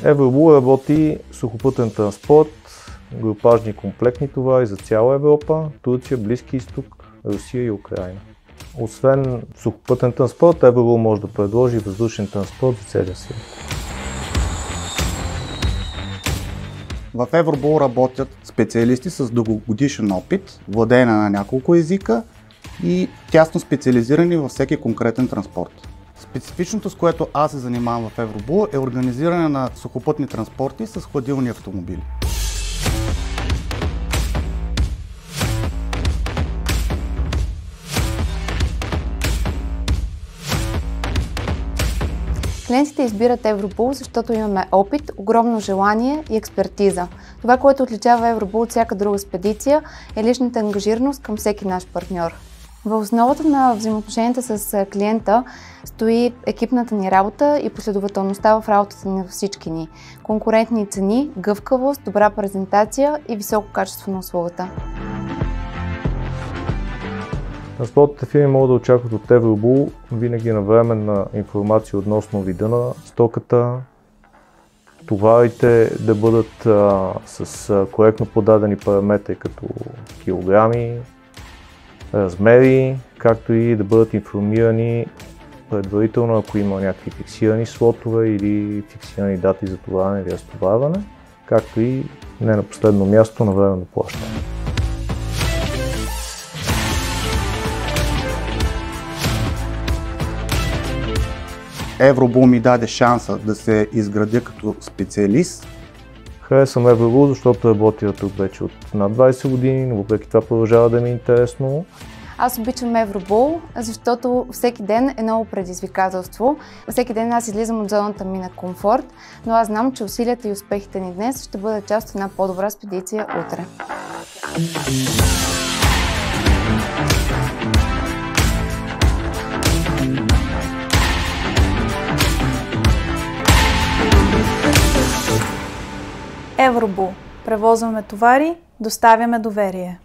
Евробул работи сухопътен транспорт, групажни комплектни товари за цяла Европа, Турция, Близки изток, Русия и Украйна. Освен сухопътен транспорт, Евробул може да предложи въздушен транспорт за целия свят. В Евробул работят специалисти с дългогодишен опит, владеене на няколко езика и тясно специализирани във всеки конкретен транспорт. Специфичното, с което аз се занимавам в Евробул, е организиране на сухопътни транспорти с хладилни автомобили. Клиентите избират Евробул, защото имаме опит, огромно желание и експертиза. Това, което отличава Евробул от всяка друга спедиция, е личната ангажираност към всеки наш партньор. В основата на взаимоотношенията с клиента стои екипната ни работа и последователността в работата на всички ни. Конкурентни цени, гъвкавост, добра презентация и високо качество на услугата. Транспортните фирми могат да очакват от Евробул винаги навременна информация относно вида на стоката, товарите да бъдат с коректно подадени параметри като килограми, размери, както и да бъдат информирани предварително, ако има някакви фиксирани слотове или фиксирани дати за товарване или разтоварване, както и не на последно място навременно плащане. Евробул ми даде шанса да се изградя като специалист. Харесвам Евробул, защото работя тук вече от над 20 години, но въпреки това продължава да ми е интересно. Аз обичам Евробул, защото всеки ден е ново предизвикателство. Всеки ден аз излизам от зоната ми на комфорт, но аз знам, че усилията и успехите ни днес ще бъдат част от една по-добра спедиция утре. Евробул. Превозваме товари, доставяме доверие.